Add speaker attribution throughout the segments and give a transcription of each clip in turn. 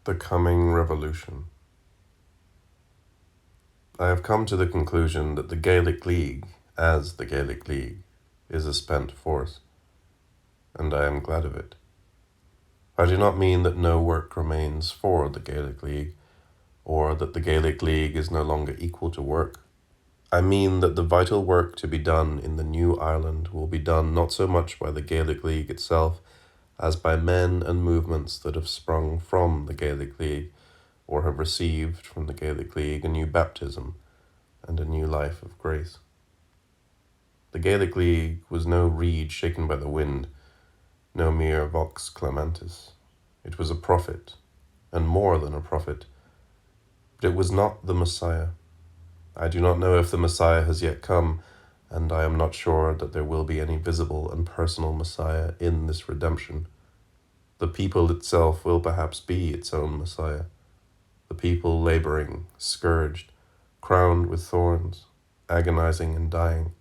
Speaker 1: The coming revolution. I have come to the conclusion that the Gaelic League, as the Gaelic League, is a spent force, and I am glad of it. I do not mean that no work remains for the Gaelic League, or that the Gaelic League is no longer equal to work. I mean that the vital work to be done in the new Ireland will be done not so much by the Gaelic League itself as by men and movements that have sprung from the Gaelic League or have received from the Gaelic League a new baptism and a new life of grace. The Gaelic League was no reed shaken by the wind, no mere vox clamantis. It was a prophet, and more than a prophet, but it was not the Messiah. I do not know if the Messiah has yet come, and I am not sure that there will be any visible and personal Messiah in this redemption. The people itself will perhaps be its own Messiah. The people laboring, scourged, crowned with thorns, agonizing and dying,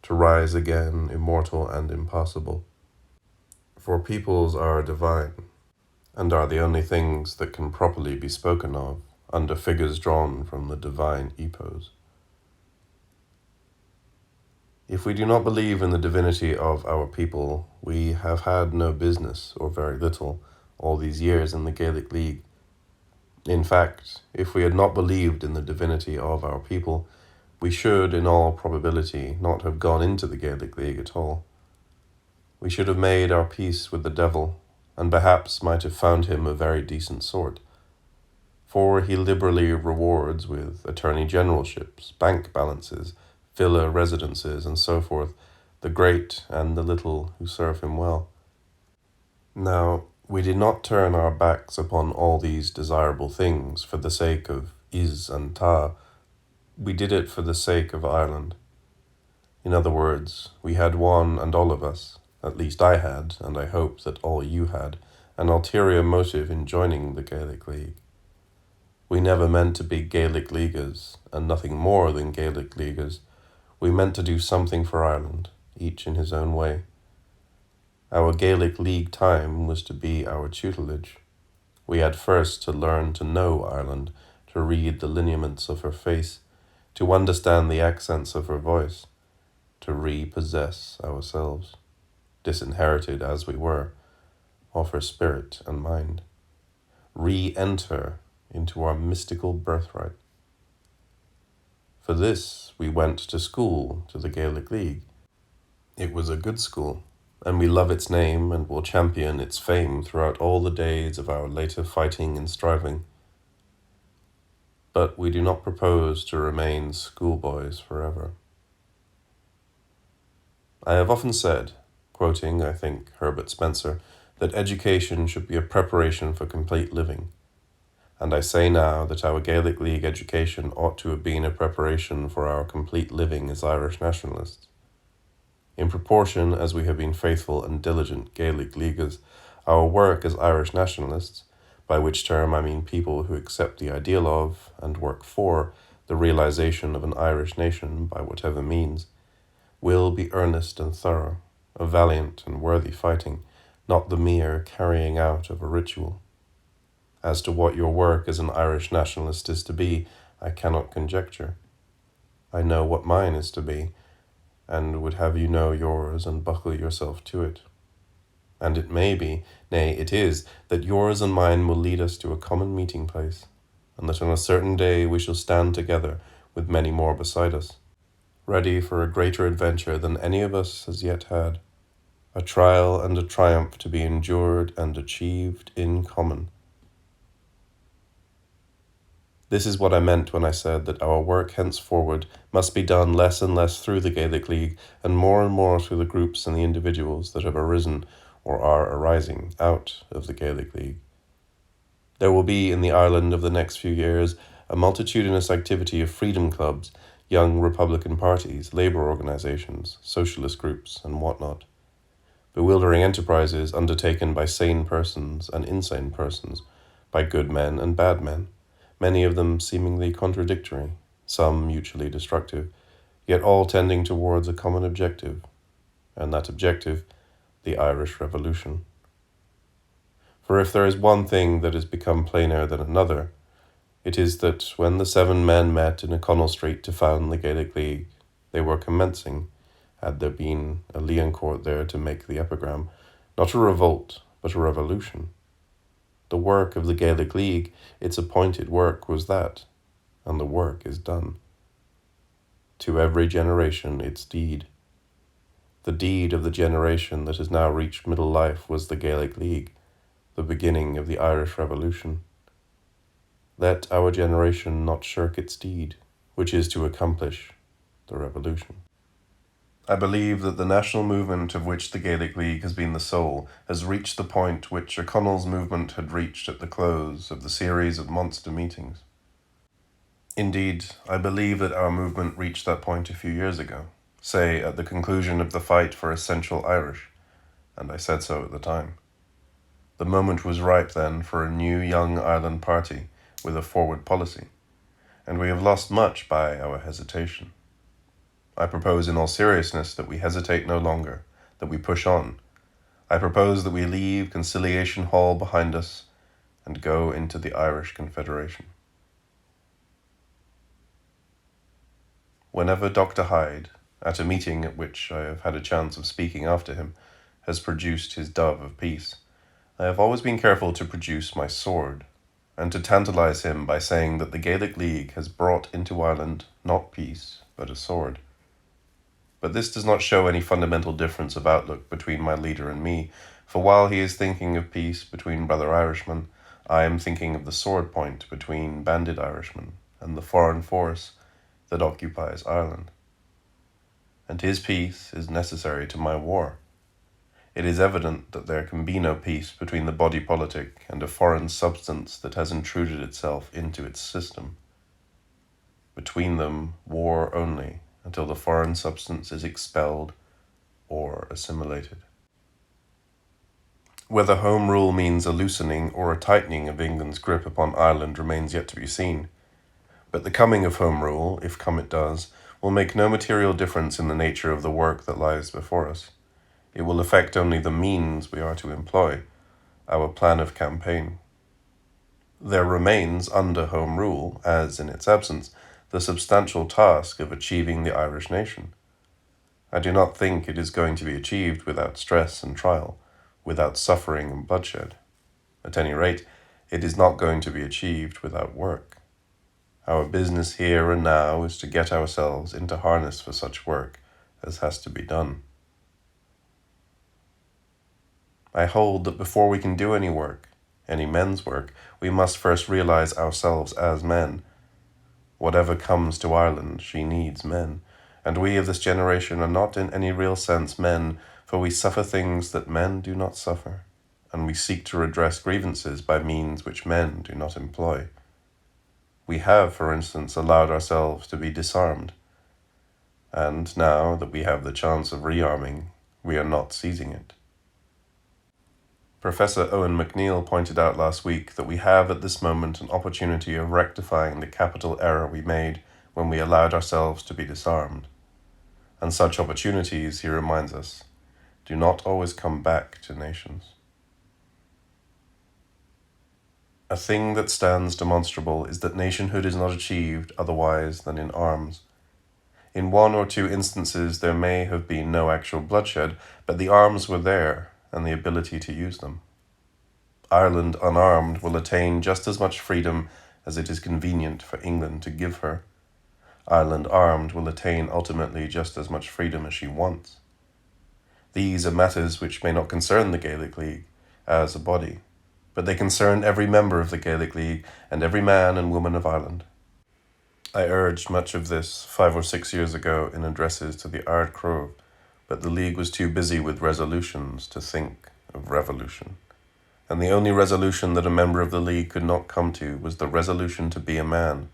Speaker 1: to rise again immortal and impossible. For peoples are divine, and are the only things that can properly be spoken of under figures drawn from the divine epos. If we do not believe in the divinity of our people, we have had no business, or very little, all these years in the Gaelic League. In fact, if we had not believed in the divinity of our people, we should, in all probability, not have gone into the Gaelic League at all. We should have made our peace with the devil, and perhaps might have found him a very decent sort, for he liberally rewards with attorney generalships, bank balances, villa residences, and so forth, the great and the little who serve him well. Now, we did not turn our backs upon all these desirable things for the sake of Is and Ta. We did it for the sake of Ireland. In other words, we had one, and all of us, at least I had, and I hope that all you had, an ulterior motive in joining the Gaelic League. We never meant to be Gaelic Leaguers, and nothing more than Gaelic Leaguers. We meant to do something for Ireland, each in his own way. Our Gaelic League time was to be our tutelage. We had first to learn to know Ireland, to read the lineaments of her face, to understand the accents of her voice, to repossess ourselves, disinherited as we were, of her spirit and mind, re-enter into our mystical birthright. For this we went to school, to the Gaelic League. It was a good school, and we love its name and will champion its fame throughout all the days of our later fighting and striving. But we do not propose to remain schoolboys forever. I have often said, quoting, I think, Herbert Spencer, that education should be a preparation for complete living. And I say now that our Gaelic League education ought to have been a preparation for our complete living as Irish nationalists. In proportion as we have been faithful and diligent Gaelic Leaguers, our work as Irish nationalists, by which term I mean people who accept the ideal of, and work for, the realization of an Irish nation by whatever means, will be earnest and thorough, a valiant and worthy fighting, not the mere carrying out of a ritual. As to what your work as an Irish nationalist is to be, I cannot conjecture. I know what mine is to be, and would have you know yours and buckle yourself to it. And it may be, nay, it is, that yours and mine will lead us to a common meeting place, and that on a certain day we shall stand together with many more beside us, ready for a greater adventure than any of us has yet had, a trial and a triumph to be endured and achieved in common. This is what I meant when I said that our work henceforward must be done less and less through the Gaelic League and more through the groups and the individuals that have arisen or are arising out of the Gaelic League. There will be in the Ireland of the next few years a multitudinous activity of freedom clubs, young Republican parties, labor organizations, socialist groups, and whatnot. Bewildering enterprises undertaken by sane persons and insane persons, by good men and bad men, many of them seemingly contradictory, some mutually destructive, yet all tending towards a common objective, and that objective, the Irish Revolution. For if there is one thing that has become plainer than another, it is that when the 7 men met in O'Connell Street to found the Gaelic League, they were commencing, had there been a Leoncourt there to make the epigram, not a revolt, but a revolution. The work of the Gaelic League, its appointed work, was that, and the work is done. To every generation its deed. The deed of the generation that has now reached middle life was the Gaelic League, the beginning of the Irish Revolution. Let our generation not shirk its deed, which is to accomplish the revolution. I believe that the national movement of which the Gaelic League has been the soul has reached the point which O'Connell's movement had reached at the close of the series of monster meetings. Indeed, I believe that our movement reached that point a few years ago, say at the conclusion of the fight for essential Irish, and I said so at the time. The moment was ripe then for a new young Ireland party with a forward policy, and we have lost much by our hesitation. I propose in all seriousness that we hesitate no longer, that we push on. I propose that we leave Conciliation Hall behind us and go into the Irish Confederation. Whenever Dr. Hyde, at a meeting at which I have had a chance of speaking after him, has produced his dove of peace, I have always been careful to produce my sword, and to tantalize him by saying that the Gaelic League has brought into Ireland not peace, but a sword. But this does not show any fundamental difference of outlook between my leader and me, for while he is thinking of peace between brother Irishmen, I am thinking of the sword point between banded Irishmen and the foreign force that occupies Ireland. And his peace is necessary to my war. It is evident that there can be no peace between the body politic and a foreign substance that has intruded itself into its system. Between them, war only, until the foreign substance is expelled or assimilated. Whether Home Rule means a loosening or a tightening of England's grip upon Ireland remains yet to be seen. But the coming of Home Rule, if come it does, will make no material difference in the nature of the work that lies before us. It will affect only the means we are to employ, our plan of campaign. There remains under Home Rule, as in its absence, the substantial task of achieving the Irish nation. I do not think it is going to be achieved without stress and trial, without suffering and bloodshed. At any rate, it is not going to be achieved without work. Our business here and now is to get ourselves into harness for such work as has to be done. I hold that before we can do any work, any men's work, we must first realize ourselves as men. Whatever comes to Ireland, she needs men, and we of this generation are not in any real sense men, for we suffer things that men do not suffer, and we seek to redress grievances by means which men do not employ. We have, for instance, allowed ourselves to be disarmed, and now that we have the chance of rearming, we are not seizing it. Professor Eoin MacNeill pointed out last week that we have at this moment an opportunity of rectifying the capital error we made when we allowed ourselves to be disarmed. And such opportunities, he reminds us, do not always come back to nations. A thing that stands demonstrable is that nationhood is not achieved otherwise than in arms. In 1 or 2 instances there may have been no actual bloodshed, but the arms were there, and the ability to use them. Ireland unarmed will attain just as much freedom as it is convenient for England to give her. Ireland armed will attain ultimately just as much freedom as she wants. These are matters which may not concern the Gaelic League as a body, but they concern every member of the Gaelic League and every man and woman of Ireland. I urged much of this 5 or 6 years ago in addresses to the Ard Crove, but the League was too busy with resolutions to think of revolution. And the only resolution that a member of the League could not come to was the resolution to be a man.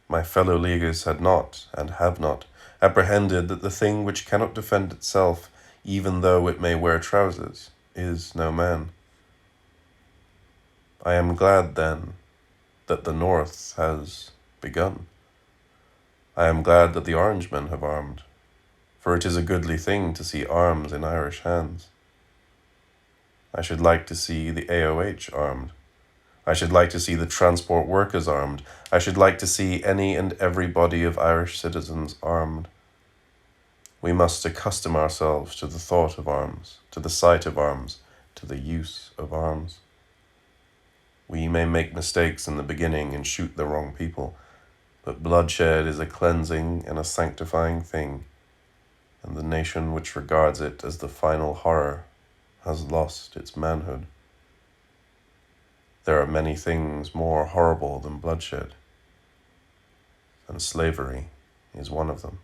Speaker 1: My fellow Leaguers had not, and have not, apprehended that the thing which cannot defend itself, even though it may wear trousers, is no man. I am glad, then, that the North has begun. I am glad that the Orangemen have armed, for it is a goodly thing to see arms in Irish hands. I should like to see the AOH armed. I should like to see the transport workers armed. I should like to see any and every body of Irish citizens armed. We must accustom ourselves to the thought of arms, to the sight of arms, to the use of arms. We may make mistakes in the beginning and shoot the wrong people, but bloodshed is a cleansing and a sanctifying thing, and the nation which regards it as the final horror has lost its manhood. There are many things more horrible than bloodshed, and slavery is one of them.